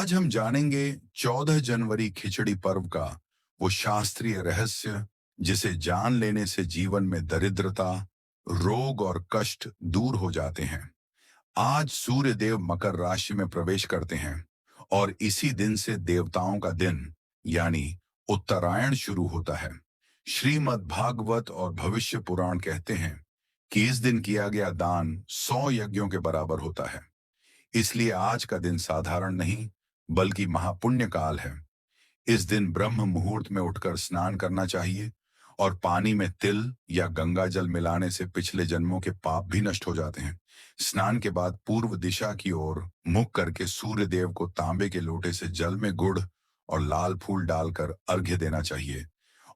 आज हम जानेंगे 14 जनवरी खिचड़ी पर्व का वो शास्त्रीय रहस्य जिसे जान लेने से जीवन में दरिद्रता, रोग और कष्ट दूर हो जाते हैं। आज सूर्य देव मकर राशि में प्रवेश करते हैं और इसी दिन से देवताओं का दिन यानी उत्तरायण शुरू होता है। श्रीमद् भागवत और भविष्य पुराण कहते हैं कि इस दिन किया गया दान 100 यज्ञों के बराबर होता है। इसलिए आज का दिन साधारण नहीं बल्कि महापुण्य काल है। इस दिन ब्रह्म मुहूर्त में उठकर स्नान करना चाहिए और पानी में तिल या गंगा जल मिलाने से पिछले जन्मों के पाप भी नष्ट हो जाते हैं। स्नान के बाद पूर्व दिशा की ओर मुख करके सूर्य देव को तांबे के लोटे से जल में गुड़ और लाल फूल डालकर अर्घ्य देना चाहिए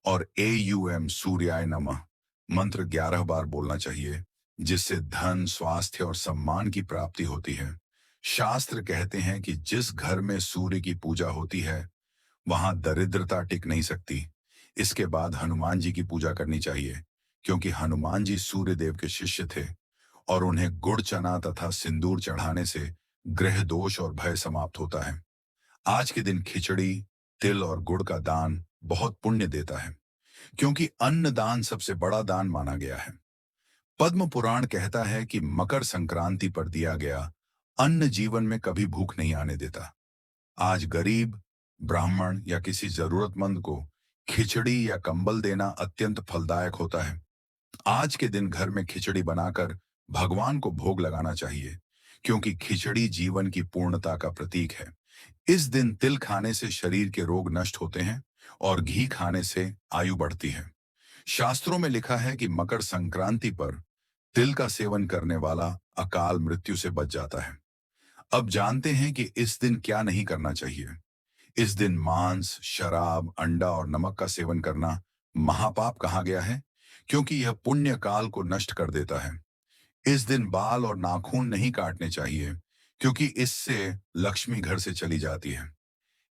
और AUM सूर्याय नमः मंत्र 11 बार बोलना चाहिए, जिससे धन, स्वास्थ्य और सम्मान की प्राप्ति होती है। शास्त्र कहते हैं कि जिस घर में सूर्य की पूजा होती है वहां दरिद्रता टिक नहीं सकती। इसके बाद हनुमान जी की पूजा करनी चाहिए, क्योंकि हनुमान जी सूर्य देव के शिष्य थे और उन्हें गुड़ चना तथा सिंदूर चढ़ाने से ग्रह दोष और भय समाप्त होता है। आज के दिन खिचड़ी, तिल और गुड़ का दान बहुत पुण्य देता है, क्योंकि अन्न दान सबसे बड़ा दान माना गया है। पद्म पुराण कहता है कि मकर संक्रांति पर दिया गया अन्न जीवन में कभी भूख नहीं आने देता। आज गरीब, ब्राह्मण या किसी जरूरतमंद को खिचड़ी या कंबल देना अत्यंत फलदायक होता है। आज के दिन घर में खिचड़ी बनाकर भगवान को भोग लगाना चाहिए, क्योंकि खिचड़ी जीवन की पूर्णता का प्रतीक है। इस दिन तिल खाने से शरीर के रोग नष्ट होते हैं और घी खाने से आयु बढ़ती है। शास्त्रों में लिखा है कि मकर संक्रांति पर तिल का सेवन करने वाला अकाल मृत्यु से बच जाता है। अब जानते हैं कि इस दिन क्या नहीं करना चाहिए। इस दिन मांस, शराब, अंडा और नमक का सेवन करना महापाप कहा गया है, क्योंकि यह पुण्य काल को नष्ट कर देता है। इस दिन बाल और नाखून नहीं काटने चाहिए, क्योंकि इससे लक्ष्मी घर से चली जाती है।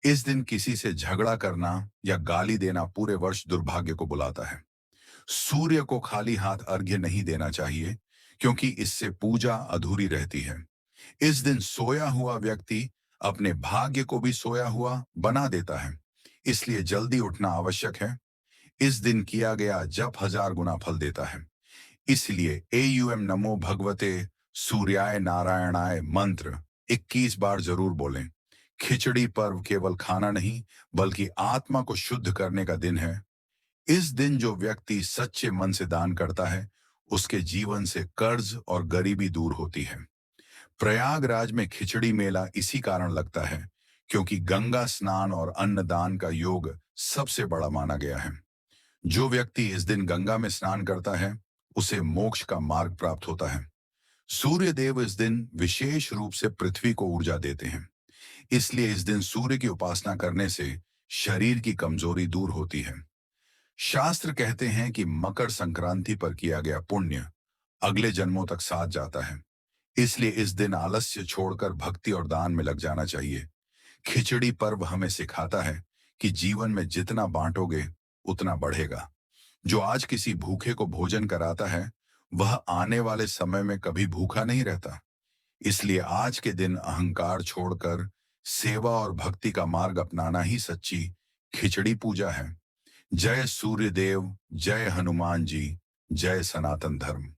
इस दिन किसी से झगड़ा करना या गाली देना पूरे वर्ष दुर्भाग्य को बुलाता है। सूर्य को खाली हाथ अर्घ्य नहीं देना चाहिए, क्योंकि इससे पूजा अधूरी रहती है। इस दिन सोया हुआ व्यक्ति अपने भाग्य को भी सोया हुआ बना देता है, इसलिए जल्दी उठना आवश्यक है। इस दिन किया गया जप 1000 गुना फल देता है। इसलिए AUM नमो भगवते सूर्याय नारायणाय मंत्र 21 बार जरूर बोलें। खिचड़ी पर्व केवल खाना नहीं बल्कि आत्मा को शुद्ध करने का दिन है। इस दिन जो व्यक्ति सच्चे मन से दान करता है उसके जीवन से कर्ज और गरीबी दूर होती है। प्रयागराज में खिचड़ी मेला इसी कारण लगता है, क्योंकि गंगा स्नान और अन्नदान का योग सबसे बड़ा माना गया है। जो व्यक्ति इस दिन गंगा में स्नान करता है उसे मोक्ष का मार्ग प्राप्त होता है। सूर्य देव इस दिन विशेष रूप से पृथ्वी को ऊर्जा देते हैं, इसलिए इस दिन सूर्य की उपासना करने से शरीर की कमजोरी दूर होती है। शास्त्र कहते हैं कि मकर संक्रांति पर किया गया पुण्य अगले जन्मों तक साथ जाता है। इसलिए इस दिन आलस्य छोड़कर भक्ति और दान में लग जाना चाहिए। खिचड़ी पर्व हमें सिखाता है कि जीवन में जितना बांटोगे उतना बढ़ेगा। जो आज किसी भूखे को भोजन कराता है वह आने वाले समय में कभी भूखा नहीं रहता। इसलिए आज के दिन अहंकार छोड़कर सेवा और भक्ति का मार्ग अपनाना ही सच्ची खिचड़ी पूजा है। जय सूर्य देव, जय हनुमान जी, जय सनातन धर्म।